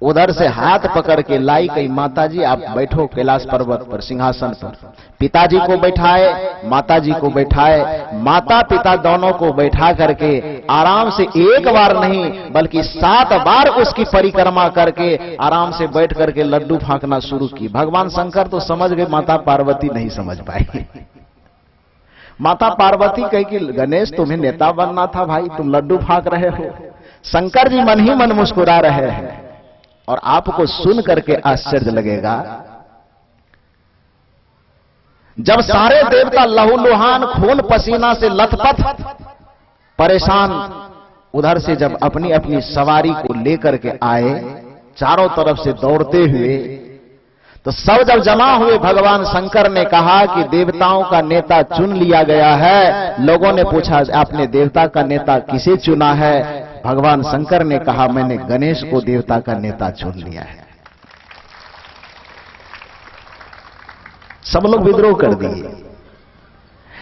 उधर से हाथ पकड़ के लाई कही, माताजी आप बैठो कैलाश पर्वत पर सिंहासन पर। पिताजी को बैठाए, माताजी को बैठाए, माता पिता दोनों को बैठा करके आराम से एक बार नहीं बल्कि 7 बार उसकी परिक्रमा करके आराम से बैठ करके लड्डू फांकना शुरू की। भगवान शंकर तो समझ गए, माता पार्वती नहीं समझ पाई। माता पार्वती कही कि गणेश तुम्हें नेता बनना था भाई, तुम लड्डू फांक रहे हो। शंकर जी मन ही मन मुस्कुरा रहे हैं और आपको सुन करके आश्चर्य लगेगा। जब सारे देवता लहूलुहान खून पसीना से लथपथ परेशान उधर से जब अपनी अपनी सवारी को लेकर के आए चारों तरफ से दौड़ते हुए, तो सब जब जमा हुए भगवान शंकर ने कहा कि देवताओं का नेता चुन लिया गया है। लोगों ने पूछा आपने देवता का नेता किसे चुना है? भगवान शंकर ने कहा मैंने गणेश को देवता का नेता चुन लिया है। सब लोग विद्रोह कर दिए।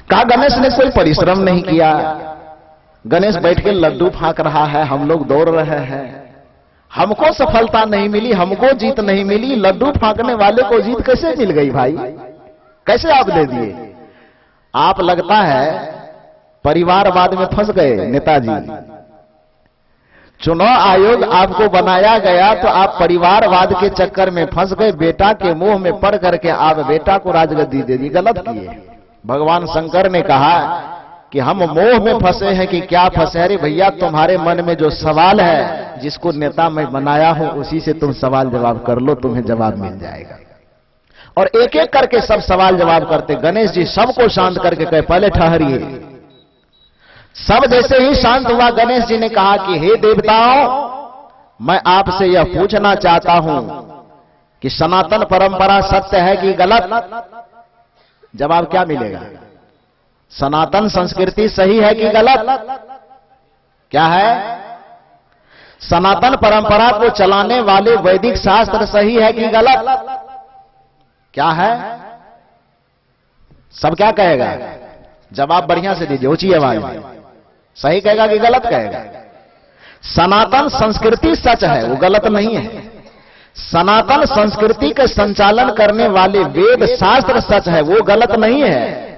कहा गणेश ने कोई परिश्रम नहीं किया, गणेश बैठ के लड्डू फांक रहा है, हम लोग दौड़ रहे हैं, हमको सफलता नहीं मिली, हमको जीत नहीं मिली, लड्डू फांकने वाले को जीत कैसे मिल गई भाई? कैसे आप दे दिए? आप लगता है परिवारवाद में फंस गए नेताजी। चुनाव आयोग आपको बनाया गया तो आप परिवारवाद के चक्कर में फंस गए, बेटा के मुंह में पड़ करके आप बेटा को राजगद्दी दे दी, गलत किए। भगवान शंकर ने कहा कि हम मोह में फंसे हैं कि क्या फंसे? अरे भैया तुम्हारे मन में जो सवाल है, जिसको नेता मैं बनाया हूं उसी से तुम सवाल जवाब कर लो, तुम्हें जवाब मिल जाएगा। और एक एक करके सब सवाल जवाब करते। गणेश जी सबको शांत करके कहे पहले ठहरिए। सब जैसे ही शांत हुआ गणेश जी ने कहा कि हे देवताओं, मैं आपसे यह पूछना चाहता हूं कि सनातन परंपरा सत्य है कि गलत? जवाब क्या मिलेगा? सनातन संस्कृति सही है कि गलत? क्या है? सनातन परंपरा को चलाने वाले वैदिक शास्त्र सही है कि गलत? क्या है? सब क्या कहेगा? जवाब बढ़िया से दीजिए, ऊंची आवाज में। सही कहेगा कि गलत कहेगा? सनातन संस्कृति सच है, वो गलत नहीं है। सनातन संस्कृति के संचालन करने वाले वेद शास्त्र सच है, वो गलत नहीं है।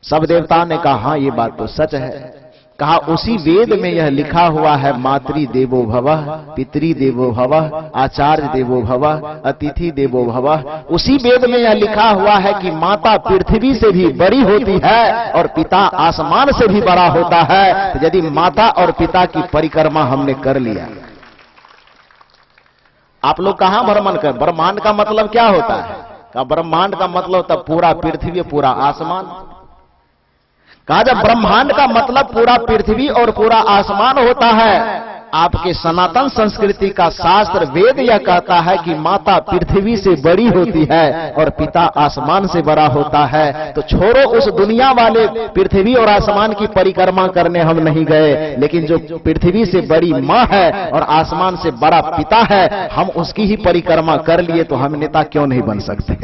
सब देवताओं ने कहा हां ये बात तो सच है। कहा उसी वेद में यह लिखा हुआ है, मातृ देवो भवः, पितृ देवो भवः, आचार्य देवो भवः, अतिथि देवो भवः। उसी वेद में यह लिखा हुआ है कि माता पृथ्वी से भी बड़ी होती है और पिता आसमान से भी बड़ा होता है। तो यदि माता और पिता की परिक्रमा हमने कर लिया, आप लोग कहां भ्रमण कर? ब्रह्मांड का मतलब क्या होता है? का ब्रह्मांड का मतलब तब पूरा पृथ्वी पूरा आसमान। कहा जब ब्रह्मांड का मतलब पूरा पृथ्वी और पूरा आसमान होता है, आपके सनातन संस्कृति का शास्त्र वेद यह कहता है कि माता पृथ्वी से बड़ी होती है और पिता आसमान से बड़ा होता है। तो छोड़ो उस दुनिया वाले पृथ्वी और आसमान की परिक्रमा करने हम नहीं गए, लेकिन जो पृथ्वी से बड़ी मां है और आसमान से बड़ा पिता है, हम उसकी ही परिक्रमा कर लिए। तो हम नेता क्यों नहीं बन सकते?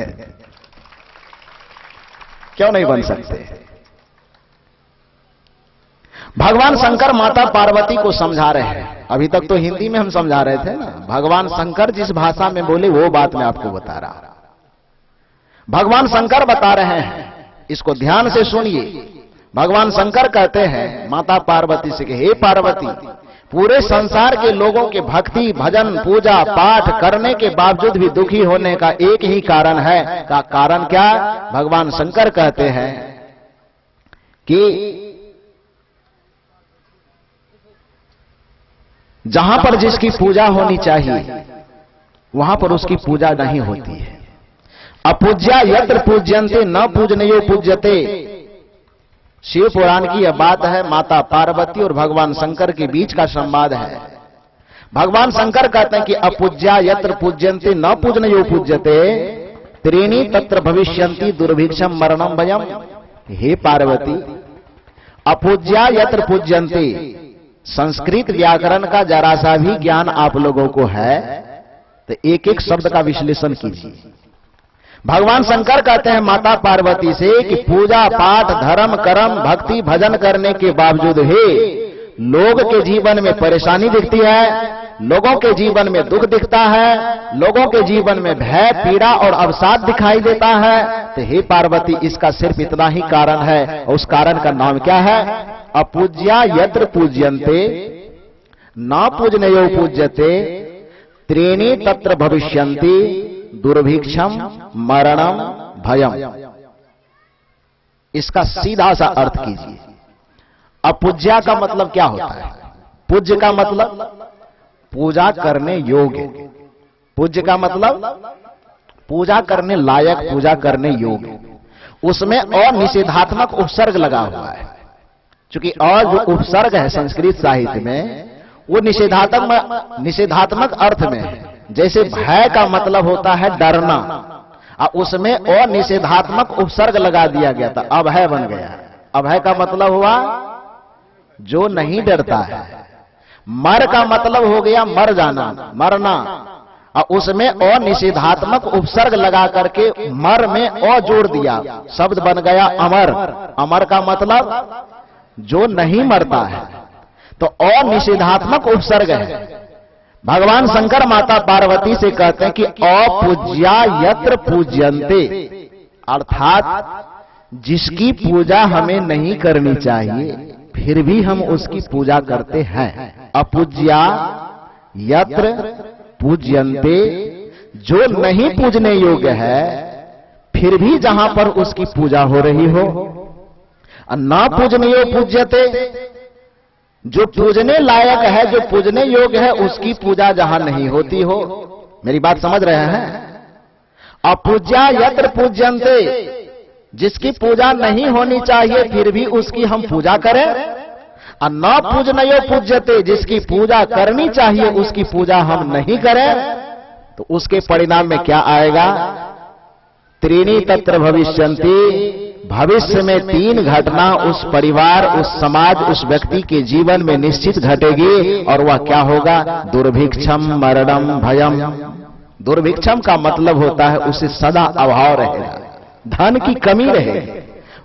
क्यों नहीं बन सकते? भगवान शंकर माता पार्वती को समझा रहे हैं। अभी तक तो हिंदी में हम समझा रहे थे ना, भगवान शंकर जिस भाषा में बोले वो बात मैं आपको बता रहा। भगवान शंकर बता रहे हैं, इसको ध्यान से सुनिए। भगवान शंकर कहते हैं माता पार्वती से कि हे पार्वती, पूरे संसार के लोगों के भक्ति भजन पूजा पाठ करने के बावजूद भी दुखी होने का एक ही कारण है। का कारण क्या? भगवान शंकर कहते हैं कि जहां पर जिसकी पूजा होनी चाहिए वहां पर उसकी पूजा नहीं होती है। अपूज्या यत्र पूज्यन्ते न पूजनीयो पूज्यते। शिव पुराण की यह बात है। माता पार्वती और भगवान शंकर के बीच का संवाद है। भगवान शंकर कहते हैं कि अपूज्या यत्र पूज्यन्ते न पूजनीयो पूज्यते त्रीणि तत्र भविष्यन्ति दुर्भिक्षम मरणम भयम। हे पार्वती, अपूज्या यत्र पूज्यन्ते, संस्कृत व्याकरण का जरा सा भी ज्ञान आप लोगों को है तो एक एक शब्द का विश्लेषण कीजिए। भगवान शंकर कहते हैं माता पार्वती से कि पूजा पाठ धर्म कर्म भक्ति भजन करने के बावजूद ही लोग के जीवन में परेशानी दिखती है, लोगों के जीवन में दुख दिखता है, लोगों के जीवन में भय, पीड़ा और अवसाद दिखाई देता है। तो हे पार्वती, इसका सिर्फ इतना ही कारण है, और उस कारण का नाम क्या है? अपूज्या यत्र पूज्यन्ते न पूजनयो पूज्यते त्रीणि तत्र भविष्यन्ति दुर्भिक्षम मरणम भयम। इसका सीधा सा अर्थ कीजिए। अपूज्या का मतलब क्या होता है? पूज्य का मतलब पूजा करने योग्य, पूज्य का मतलब पूजा करने लायक, पूजा करने योग्य। उसमें अनिषेधात्मक उपसर्ग लगा हुआ है, क्योंकि जो उपसर्ग है संस्कृत साहित्य में वो निषेधात्मक अर्थ में है। जैसे भय का मतलब होता है डरना, और उसमें अनिषेधात्मक उपसर्ग लगा दिया गया था, अभय बन गया। अभय का मतलब हुआ जो नहीं डरता है। मर का मतलब हो गया मर जाना, मरना, और उसमें अनिषेधात्मक उपसर्ग लगा करके मर में अ जोड़ दिया, शब्द बन गया अमर। अमर का मतलब जो नहीं मरता है, तो अनिषेधात्मक उपसर्ग है। भगवान शंकर माता पार्वती से कहते हैं कि अपूज्या यत्र पूज्यन्ते, अर्थात जिसकी पूजा हमें नहीं करनी चाहिए फिर भी हम उसकी पूजा करते हैं। अपूज्या यत्र पूज्यन्ते, जो नहीं पूजने योग्य है फिर भी जहां पर उसकी पूजा हो रही हो। न पूजनीयो पूज्यते, जो पूजने लायक है, जो पूजने योग्य है, उसकी पूजा जहां नहीं होती हो। मेरी बात समझ रहे हैं? अपूज्या यत्र पूज्यन्ते, जिसकी पूजा नहीं होनी चाहिए फिर भी उसकी हम पूजा करें। और न पूजनयो पूज्यते, जिसकी पूजा करनी चाहिए उसकी पूजा हम नहीं करें, तो उसके परिणाम में क्या आएगा? त्रीणि तत्र भविष्यन्ति, भविष्य में 3 घटना उस परिवार, उस समाज, उस व्यक्ति के जीवन में निश्चित घटेगी। और वह क्या होगा? दुर्भिक्षम मरणम भयम। दुर्भिक्षम का मतलब होता है उसे सदा अभाव रहेगा, धन की कमी रहेगी,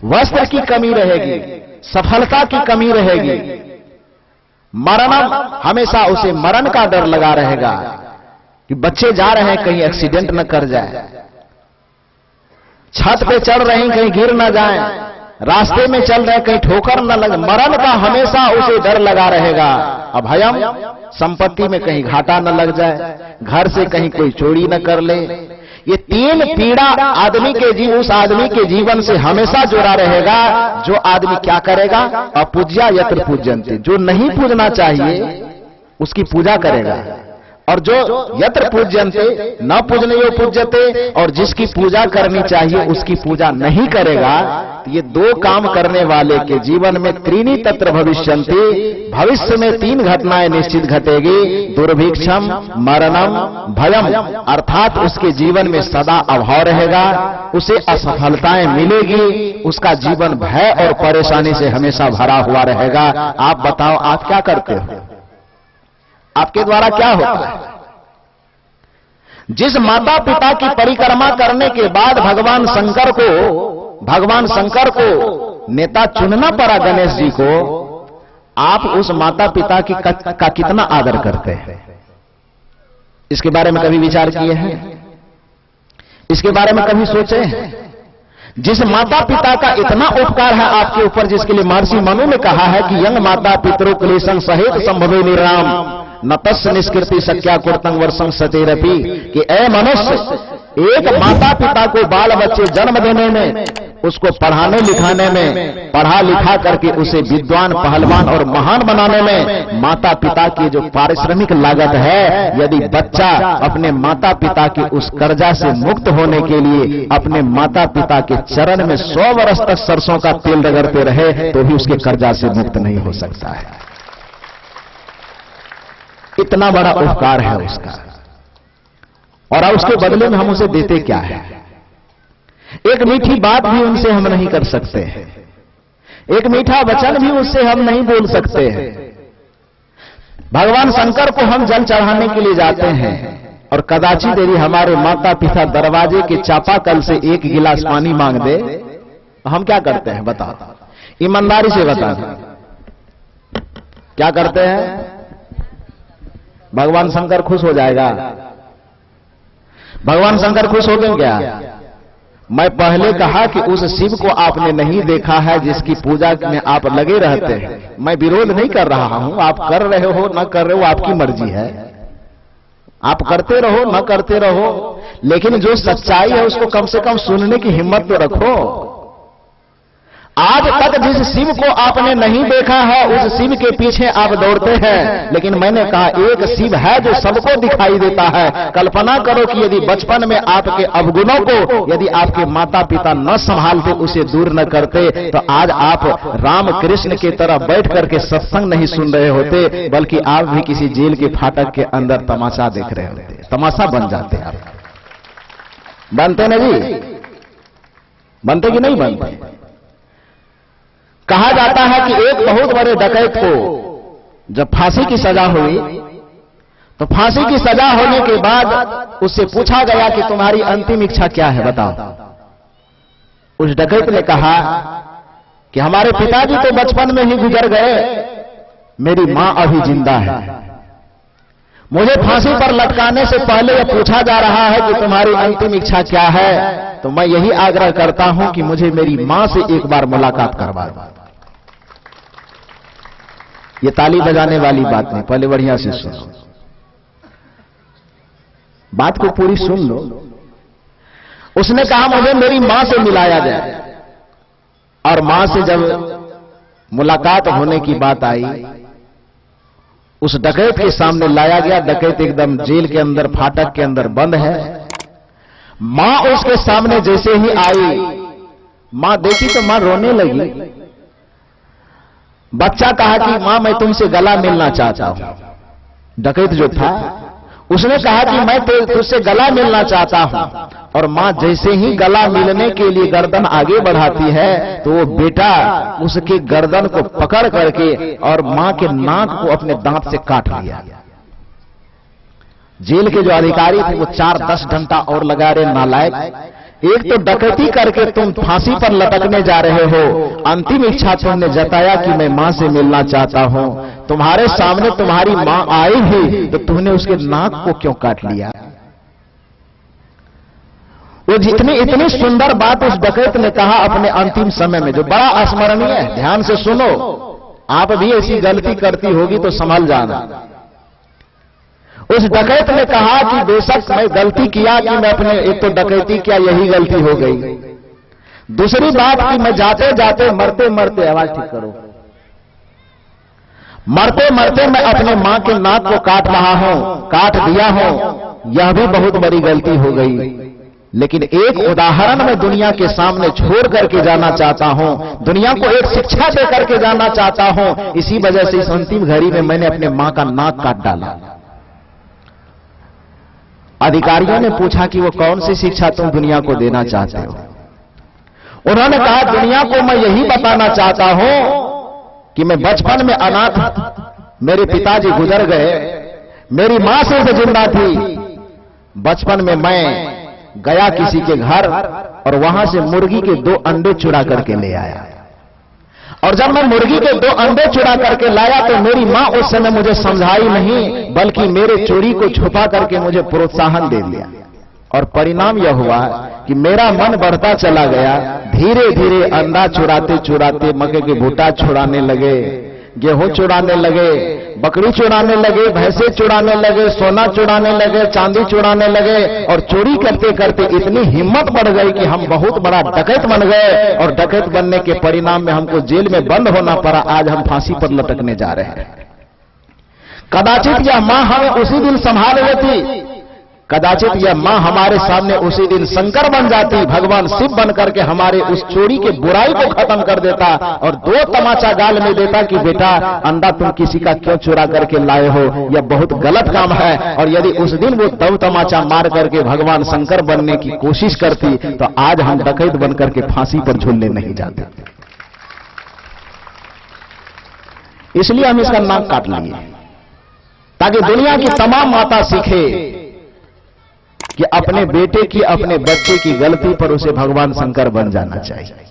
वस्त्र की कमी रहेगी, सफलता की कमी रहेगी। मरणम, हमेशा उसे मरण का डर लगा रहेगा कि बच्चे जा रहे हैं कहीं एक्सीडेंट न कर जाए, छत पे चढ़ रहे हैं कहीं गिर न जाएं, रास्ते में चल रहे कहीं ठोकर न लगे। मरण का हमेशा उसे डर लगा रहेगा। अभयम, संपत्ति में कहीं घाटा न लग जाए, घर से कहीं कोई चोरी न कर ले। ये 3 पीड़ा आदमी के उस आदमी के जीवन से हमेशा जुड़ा रहेगा। जो आदमी क्या करेगा? अपूज्या यत्र पूज्यन्ते, जो नहीं पूजना चाहिए उसकी पूजा करेगा। और जो यत्र पूज्यन्ते न पूजनीयो पूज्यते, और जिसकी पूजा करनी चाहिए उसकी पूजा नहीं करेगा। तो ये 2 काम करने वाले के जीवन में त्रीणि तत्र भविष्यन्ति, भविष्य में 3 घटनाएं निश्चित घटेगी। दुर्भिक्षम मरणम भयम, अर्थात उसके जीवन में सदा अभाव रहेगा, उसे असफलताएं मिलेगी, उसका जीवन भय और परेशानी से हमेशा भरा हुआ रहेगा। आप बताओ, आप क्या करते हो? आपके द्वारा क्या होता है? जिस माता पिता की परिक्रमा करने के बाद भगवान शंकर को नेता चुनना पड़ा गणेश जी को, आप उस माता पिता का कितना आदर करते हैं? इसके बारे में कभी विचार किए हैं? इसके बारे में कभी सोचे हैं? जिस माता पिता का इतना उपकार है आपके ऊपर, जिसके लिए महर्षि मनु ने कहा है कि यंग माता पितरो क्लेशं सहित संभवे निराम न तस्य निष्कृति शक्या कुर्तं वर्षं सतेरपि, कि ऐ मनुष्य, एक माता पिता को बाल बच्चे जन्म देने में, उसको पढ़ाने लिखाने में, पढ़ा लिखा करके उसे विद्वान, पहलवान और महान बनाने में माता पिता की जो पारिश्रमिक लागत है, यदि बच्चा अपने माता पिता के उस कर्जा से मुक्त होने के लिए अपने माता पिता के चरण में 100 वर्ष तक सरसों का तेल रगड़ते रहे तो भी उसके कर्जा से मुक्त नहीं हो सकता है। इतना बड़ा उपकार है उसका, और उसके बदले में हम उसे देते क्या है? एक मीठी बात भी उनसे हम नहीं कर सकते हैं, एक मीठा वचन भी उससे हम नहीं बोल सकते हैं। भगवान शंकर को हम जल चढ़ाने के लिए जाते हैं, और कदाचित यदि हमारे माता पिता दरवाजे के चापाकल से 1 गिलास पानी मांग दे तो हम क्या करते हैं? बताओ, ईमानदारी से बता, क्या करते हैं? भगवान शंकर खुश हो जाएगा? भगवान शंकर खुश हो गए क्या? मैं पहले कहा कि उस शिव को आपने नहीं देखा है जिसकी पूजा में आप लगे रहते हैं। मैं विरोध नहीं कर रहा हूं, आप कर रहे हो न कर रहे हो आपकी मर्जी है, आप करते रहो न करते रहो, लेकिन जो सच्चाई है उसको कम से कम सुनने की हिम्मत तो रखो। आज तक जिस शिव को आपने नहीं देखा है उस शिव के पीछे आप दौड़ते हैं, लेकिन मैंने कहा एक शिव है जो सबको दिखाई देता है। कल्पना करो कि यदि बचपन में आपके अवगुणों को यदि आपके माता पिता न संभालते, उसे दूर न करते, तो आज आप राम कृष्ण की तरह बैठ करके सत्संग नहीं सुन रहे होते, बल्कि आप भी किसी जेल के फाटक के अंदर तमाशा देख रहे होते। तमाशा बन जाते आप। बनते ना जी? बनते कि नहीं बनते? कहा जाता है कि एक बहुत बड़े डकैत को जब फांसी की सजा हुई, तो फांसी की सजा होने के बाद उससे पूछा गया कि तुम्हारी अंतिम इच्छा क्या है, बताओ। उस डकैत ने कहा कि हमारे पिताजी तो बचपन में ही गुजर गए, मेरी मां अभी जिंदा है। मुझे फांसी पर लटकाने से पहले यह पूछा जा रहा है कि तुम्हारी अंतिम इच्छा क्या है, तो मैं यही आग्रह करता हूं कि मुझे मेरी मां से एक बार मुलाकात करवा दो। ये ताली बजाने वाली बात नहीं, पहले बढ़िया से सुनो, बात को पूरी सुन लो। उसने कहा मुझे मेरी मां से मिलाया जाए, और मां से जब मुलाकात होने की बात आई, उस डकैत के सामने लाया गया। डकैत एकदम जेल के अंदर फाटक के अंदर बंद है। मां उसके सामने जैसे ही आई, मां देखी तो मां रोने लगी। बच्चा कहा कि मां मैं तुमसे गला मिलना चाहता हूं। डकैत जो था उसने कहा कि मैं तुझसे गला मिलना चाहता हूं, और मां जैसे ही गला मिलने के लिए गर्दन आगे बढ़ाती है तो वो बेटा उसके गर्दन को पकड़ करके और मां के नाक को अपने दांत से काट लिया। जेल के जो अधिकारी थे वो 4-10 घंटा और लगा रहे, नालायक, एक तो डकैती करके तुम फांसी पर लटकने जा रहे हो, अंतिम इच्छा तुमने जताया कि मैं मां से मिलना चाहता हूं, तुम्हारे सामने तुम्हारी मां आई ही तो तुमने उसके नाक को क्यों काट लिया? वो इतनी सुंदर बात उस डकैत ने कहा अपने अंतिम समय में, जो बड़ा अस्मरणीय है। ध्यान से सुनो, आप भी ऐसी गलती करती होगी तो संभल जाना। उस डकैत ने कहा कि बेशक मैं गलती किया कि मैं अपने, एक तो डकैती किया यही गलती हो गई, दूसरी बात कि मैं जाते जाते मरते मरते, आवाज ठीक करो, मरते मरते मैं अपने मां के नाक को काट रहा हूं, काट दिया हूं, यह भी बहुत बड़ी गलती हो गई। लेकिन एक उदाहरण मैं दुनिया के सामने छोड़ करके जाना चाहता हूं, दुनिया को एक शिक्षा दे करके जाना चाहता हूं। इसी वजह से इस अंतिम घड़ी में मैंने अपने मां का नाक काट डाला। अधिकारियों ने पूछा कि वो कौन सी शिक्षा तुम दुनिया को देना चाहते हो? उन्होंने कहा दुनिया को मैं यही बताना चाहता हूं कि मैं बचपन में अनाथ, मेरे पिताजी गुजर गए, मेरी मां सिर्फ जिंदा थी। बचपन में मैं गया किसी के घर और वहां से मुर्गी के 2 अंडे चुरा करके ले आया, और जब मैं मुर्गी के 2 अंडे चुरा करके लाया तो मेरी मां उस समय मुझे समझाई नहीं, बल्कि मेरे चोरी को छुपा करके मुझे प्रोत्साहन दे दिया। और परिणाम यह हुआ कि मेरा मन बढ़ता चला गया। धीरे धीरे अंडा चुराते चुराते मक्के के भुट्टा चुराने लगे, गेहूं चुराने लगे, बकरी चुराने लगे, भैंसे चुराने लगे, सोना चुराने लगे, चांदी चुराने लगे, और चोरी करते करते इतनी हिम्मत बढ़ गई कि हम बहुत बड़ा डकैत बन गए, और डकैत बनने के परिणाम में हमको जेल में बंद होना पड़ा। आज हम फांसी पर लटकने जा रहे हैं। कदाचित यह मां हमें उसी दिन संभाल लेती, कदाचित यह मां हमारे सामने उसी दिन शंकर बन जाती, भगवान शिव बन करके हमारे उस चोरी के बुराई को खत्म कर देता और 2 तमाचा गाल में देता कि बेटा अंडा तुम किसी का क्यों चुरा करके लाए हो, यह बहुत गलत काम है। और यदि उस दिन वो 2 तमाचा मार करके भगवान शंकर बनने की कोशिश करती तो आज हम डकैत बन करके फांसी पर झूलने नहीं जाते। इसलिए हम इसका नाक काट लिए, ताकि दुनिया की तमाम माता सीखे कि अपने बेटे की, अपने बच्चे की गलती पर उसे भगवान शंकर बन जाना चाहिए।